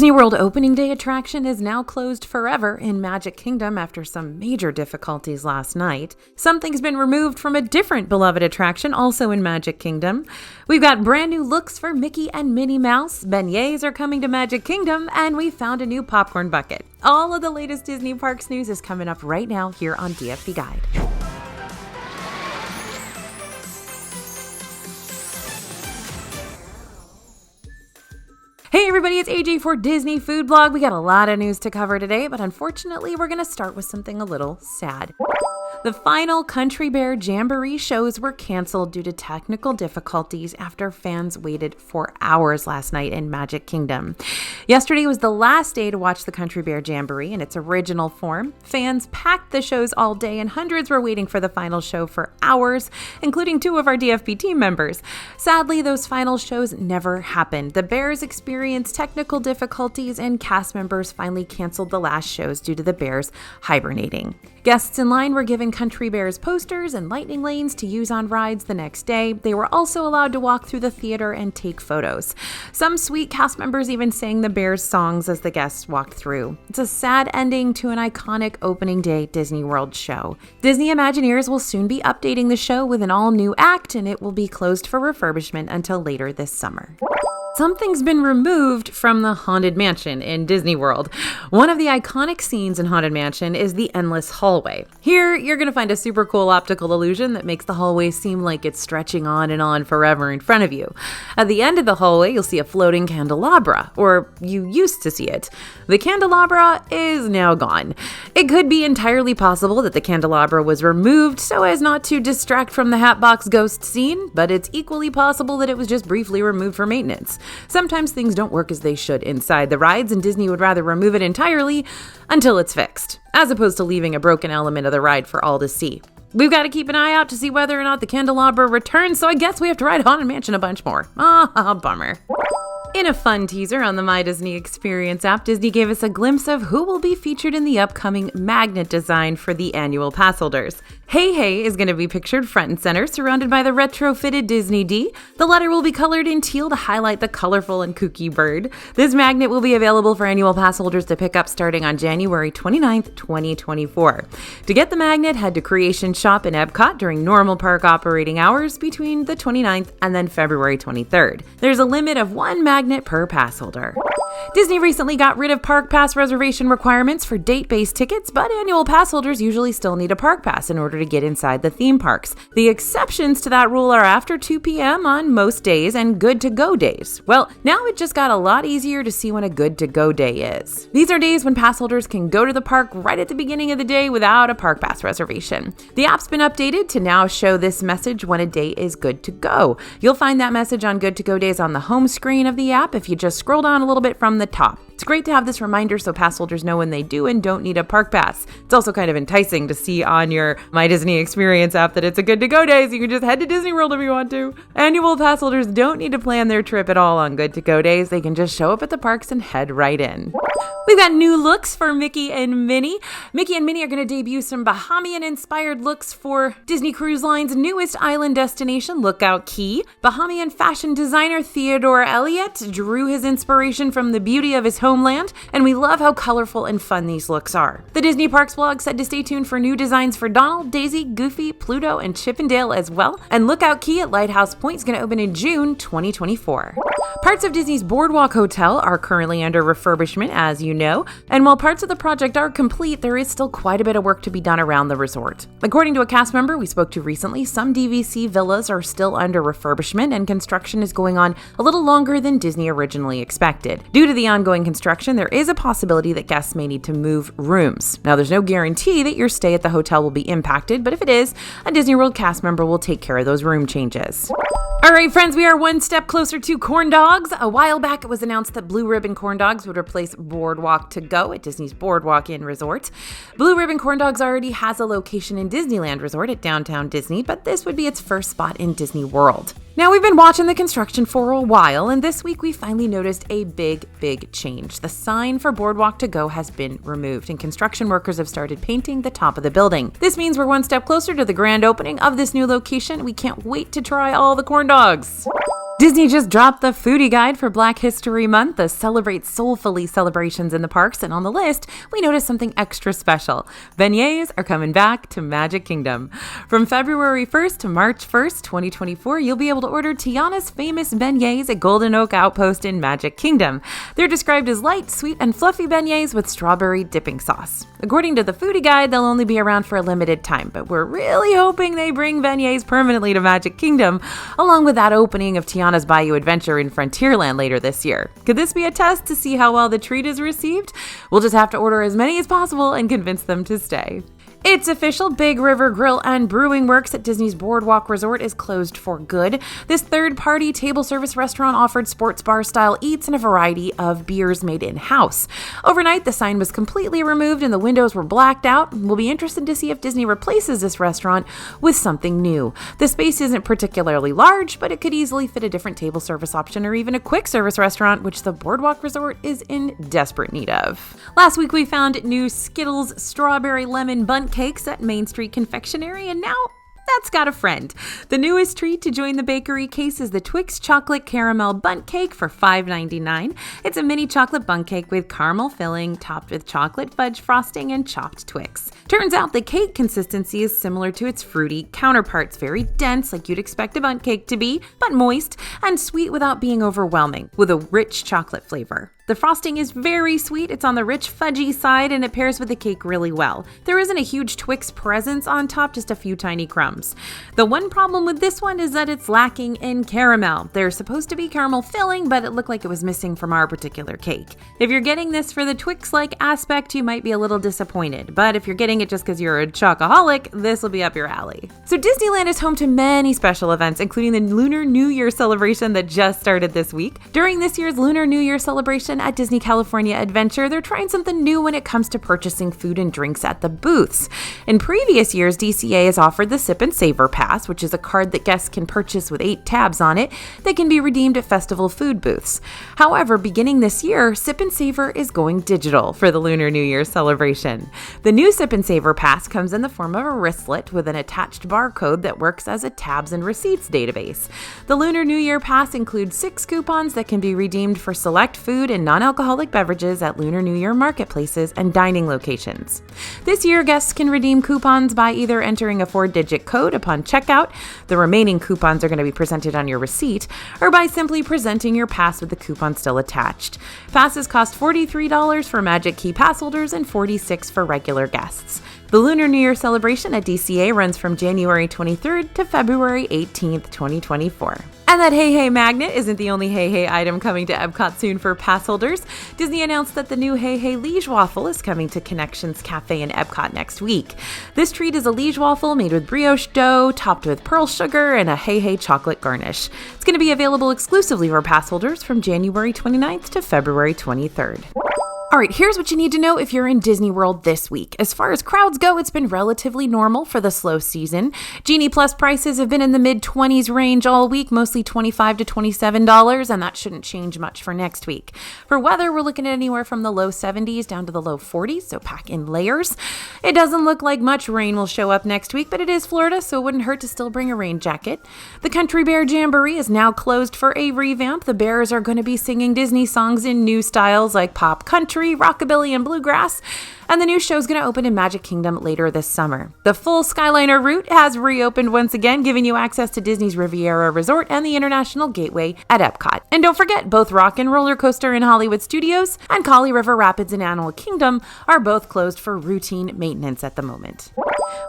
Disney World opening day attraction is now closed forever in Magic Kingdom after some major difficulties last night. Something's been removed from a different beloved attraction, also in Magic Kingdom. We've got brand new looks for Mickey and Minnie Mouse, beignets are coming to Magic Kingdom, and we found a new popcorn bucket. All of the latest Disney Parks news is coming up right now here on DFB Guide. Hey everybody, it's AJ for Disney Food Blog. We got a lot of news to cover today, but unfortunately we're going to start with something a little sad. The final Country Bear Jamboree shows were canceled due to technical difficulties after fans waited for hours last night in Magic Kingdom. Yesterday was the last day to watch the Country Bear Jamboree in its original form. Fans packed the shows all day and hundreds were waiting for the final show for hours, including 2 of our DFB team members. Sadly, those final shows never happened. The Bears experienced technical difficulties and cast members finally canceled the last shows due to the Bears hibernating. Guests in line were given Country Bears posters and lightning lanes to use on rides the next day. They were also allowed to walk through the theater and take photos. Some sweet cast members even sang the Bears songs as the guests walked through. It's a sad ending to an iconic opening day Disney World show. Disney Imagineers will soon be updating the show with an all-new act, and it will be closed for refurbishment until later this summer. Something's been removed from the Haunted Mansion in Disney World. One of the iconic scenes in Haunted Mansion is the endless hallway. Here, you're going to find a super cool optical illusion that makes the hallway seem like it's stretching on and on forever in front of you. At the end of the hallway, you'll see a floating candelabra, or you used to see it. The candelabra is now gone. It could be entirely possible that the candelabra was removed so as not to distract from the Hatbox Ghost scene, but it's equally possible that it was just briefly removed for maintenance. Sometimes things don't work as they should inside the rides, and Disney would rather remove it entirely until it's fixed, as opposed to leaving a broken element of the ride for all to see. We've got to keep an eye out to see whether or not the candelabra returns, so I guess we have to ride Haunted Mansion a bunch more. Bummer. In a fun teaser on the My Disney Experience app, Disney gave us a glimpse of who will be featured in the upcoming magnet design for the annual pass holders. Hey Hey is going to be pictured front and center, surrounded by the retrofitted Disney D. The letter will be colored in teal to highlight the colorful and kooky bird. This magnet will be available for annual pass holders to pick up starting on January 29th, 2024. To get the magnet, head to Creation Shop in Epcot during normal park operating hours between the 29th and then February 23rd. There's a limit of 1 magnet per pass holder. Disney recently got rid of park pass reservation requirements for date-based tickets, but annual pass holders usually still need a park pass in order to get inside the theme parks. The exceptions to that rule are after 2 p.m. on most days and good-to-go days. Well, now it just got a lot easier to see when a good-to-go day is. These are days when pass holders can go to the park right at the beginning of the day without a park pass reservation. The app's been updated to now show this message when a day is good to go. You'll find that message on good-to-go days on the home screen of the app if you just scroll down a little bit from the top. It's great to have this reminder so pass holders know when they do and don't need a park pass. It's also kind of enticing to see on your My Disney Experience app that it's a good-to-go day, so you can just head to Disney World if you want to. Annual pass holders don't need to plan their trip at all on good-to-go days. They can just show up at the parks and head right in. We've got new looks for Mickey and Minnie. Mickey and Minnie are going to debut some Bahamian-inspired looks for Disney Cruise Line's newest island destination, Lookout Key. Bahamian fashion designer Theodore Elliott drew his inspiration from the beauty of his homeland, and we love how colorful and fun these looks are. The Disney Parks blog said to stay tuned for new designs for Donald, Daisy, Goofy, Pluto, and Chip and Dale as well. And Lookout Key at Lighthouse Point is going to open in June 2024. Parts of Disney's Boardwalk Hotel are currently under refurbishment, as you know, and while parts of the project are complete, there is still quite a bit of work to be done around the resort. According to a cast member we spoke to recently, some DVC villas are still under refurbishment, and construction is going on a little longer than Disney originally expected. Due to the ongoing construction, there is a possibility that guests may need to move rooms. Now, there's no guarantee that your stay at the hotel will be impacted, but if it is, a Disney World cast member will take care of those room changes. All right, friends, we are one step closer to corn dogs. A while back, it was announced that Blue Ribbon Corn Dogs would replace Boardwalk to Go at Disney's Boardwalk Inn Resort. Blue Ribbon Corn Dogs already has a location in Disneyland Resort at Downtown Disney, but this would be its first spot in Disney World. Now, we've been watching the construction for a while, and this week we finally noticed a big change. The sign for Boardwalk to Go has been removed, and construction workers have started painting the top of the building. This means we're one step closer to the grand opening of this new location. We can't wait to try all the corn dogs. Disney just dropped the foodie guide for Black History Month, the Celebrate Soulfully celebrations in the parks, and on the list, we noticed something extra special. Beignets are coming back to Magic Kingdom. From February 1st to March 1st, 2024, you'll be able to order Tiana's famous beignets at Golden Oak Outpost in Magic Kingdom. They're described as light, sweet, and fluffy beignets with strawberry dipping sauce. According to the foodie guide, they'll only be around for a limited time, but we're really hoping they bring beignets permanently to Magic Kingdom, along with that opening of Tianas Bayou Adventure in Frontierland later this year. Could this be a test to see how well the treat is received? We'll just have to order as many as possible and convince them to stay. It's official, Big River Grill and Brewing Works at Disney's Boardwalk Resort is closed for good. This third-party table service restaurant offered sports bar-style eats and a variety of beers made in-house. Overnight, the sign was completely removed and the windows were blacked out. We'll be interested to see if Disney replaces this restaurant with something new. The space isn't particularly large, but it could easily fit a different table service option or even a quick service restaurant, which the Boardwalk Resort is in desperate need of. Last week, we found new Skittles Strawberry Lemon Bundt Cakes at Main Street Confectionery, and now that's got a friend. The newest treat to join the bakery case is the Twix Chocolate Caramel Bundt Cake for $5.99. It's a mini chocolate bundt cake with caramel filling, topped with chocolate fudge frosting and chopped Twix. Turns out the cake consistency is similar to its fruity counterparts, very dense like you'd expect a bundt cake to be, but moist and sweet without being overwhelming, with a rich chocolate flavor. The frosting is very sweet, it's on the rich fudgy side, and it pairs with the cake really well. There isn't a huge Twix presence on top, just a few tiny crumbs. The one problem with this one is that it's lacking in caramel. There's supposed to be caramel filling, but it looked like it was missing from our particular cake. If you're getting this for the Twix-like aspect, you might be a little disappointed, but if you're getting it just because you're a chocoholic, this will be up your alley. So Disneyland is home to many special events, including the Lunar New Year celebration that just started this week. During this year's Lunar New Year celebration at Disney California Adventure, they're trying something new when it comes to purchasing food and drinks at the booths. In previous years, DCA has offered the Sip and Savor Pass, which is a card that guests can purchase with 8 tabs on it that can be redeemed at festival food booths. However, beginning this year, Sip and Savor is going digital for the Lunar New Year celebration. The new Sip and Savor Pass comes in the form of a wristlet with an attached barcode that works as a tabs and receipts database. The Lunar New Year Pass includes 6 coupons that can be redeemed for select food and non-alcoholic beverages at Lunar New Year marketplaces and dining locations. This year, guests can redeem coupons by either entering a 4-digit code upon checkout, the remaining coupons are going to be presented on your receipt, or by simply presenting your pass with the coupon still attached. Passes cost $43 for Magic Key pass holders and $46 for regular guests. The Lunar New Year celebration at DCA runs from January 23rd to February 18th, 2024. And that Hey Hey magnet isn't the only Hey Hey item coming to Epcot soon for pass holders. Disney announced that the new Hey Hey Liege Waffle is coming to Connections Cafe in Epcot next week. This treat is a Liege waffle made with brioche dough, topped with pearl sugar, and a Hey Hey chocolate garnish. It's going to be available exclusively for pass holders from January 29th to February 23rd. All right, here's what you need to know if you're in Disney World this week. As far as crowds go, it's been relatively normal for the slow season. Genie Plus prices have been in the mid-20s range all week, mostly $25 to $27, and that shouldn't change much for next week. For weather, we're looking at anywhere from the low 70s down to the low 40s, so pack in layers. It doesn't look like much rain will show up next week, but it is Florida, so it wouldn't hurt to still bring a rain jacket. The Country Bear Jamboree is now closed for a revamp. The Bears are going to be singing Disney songs in new styles like pop country, rockabilly, and bluegrass, and the new show is going to open in Magic Kingdom later this summer. The full Skyliner route has reopened once again, giving you access to Disney's Riviera Resort and the International Gateway at Epcot. And don't forget, both Rock and Roller Coaster in Hollywood Studios and Kali River Rapids in Animal Kingdom are both closed for routine maintenance at the moment.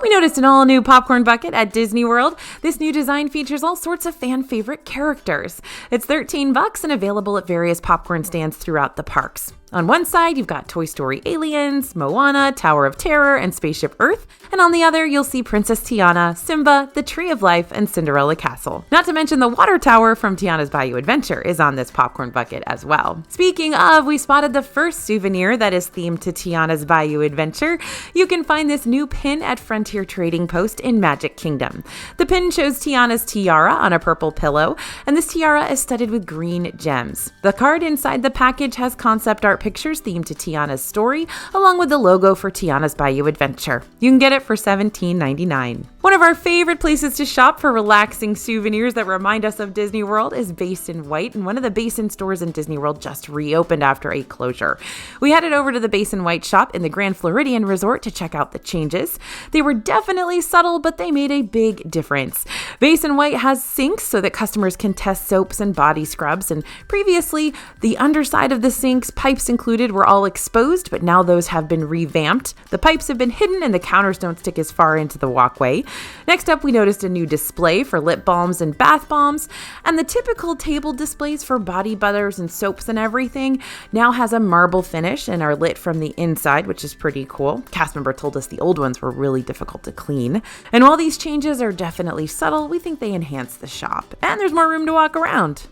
We noticed an all-new popcorn bucket at Disney World. This new design features all sorts of fan-favorite characters. It's $13 and available at various popcorn stands throughout the parks. On one side, you've got Toy Story Aliens, Moana, Tower of Terror, and Spaceship Earth. And on the other, you'll see Princess Tiana, Simba, the Tree of Life, and Cinderella Castle. Not to mention the water tower from Tiana's Bayou Adventure is on this popcorn bucket as well. Speaking of, we spotted the first souvenir that is themed to Tiana's Bayou Adventure. You can find this new pin at Frontier Trading Post in Magic Kingdom. The pin shows Tiana's tiara on a purple pillow, and this tiara is studded with green gems. The card inside the package has concept art pictures themed to Tiana's story, along with the logo for Tianas Bayou Adventure. You can get it for $17.99. One of our favorite places to shop for relaxing souvenirs that remind us of Disney World is Basin White, and one of the Basin stores in Disney World just reopened after a closure. We headed over to the Basin White shop in the Grand Floridian Resort to check out the changes. They were definitely subtle, but they made a big difference. Basin White has sinks so that customers can test soaps and body scrubs, and previously, the underside of the sinks, pipes included, were all exposed, but now those have been revamped. The pipes have been hidden and the counters don't stick as far into the walkway. Next up, we noticed a new display for lip balms and bath bombs, and the typical table displays for body butters and soaps and everything now has a marble finish and are lit from the inside, which is pretty cool. Cast member told us the old ones were really difficult to clean. And while these changes are definitely subtle, we think they enhance the shop, and there's more room to walk around.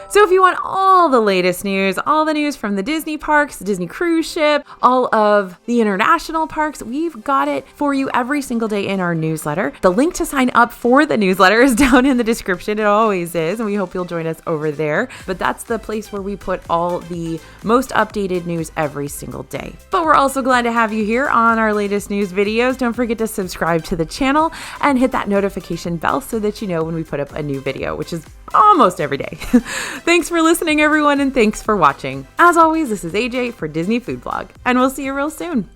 So if you want all the latest news, all the news from the Disney parks, the Disney cruise ship, all of the international parks, we've got it for you every single day in our newsletter. The link to sign up for the newsletter is down in the description. It always is, and we hope you'll join us over there. But that's the place where we put all the most updated news every single day. But we're also glad to have you here on our latest news videos. Don't forget to subscribe to the channel and hit that notification bell so that you know when we put up a new video, which is almost every day. Thanks for listening, everyone, and thanks for watching. As always, this is AJ for Disney Food Blog, and we'll see you real soon.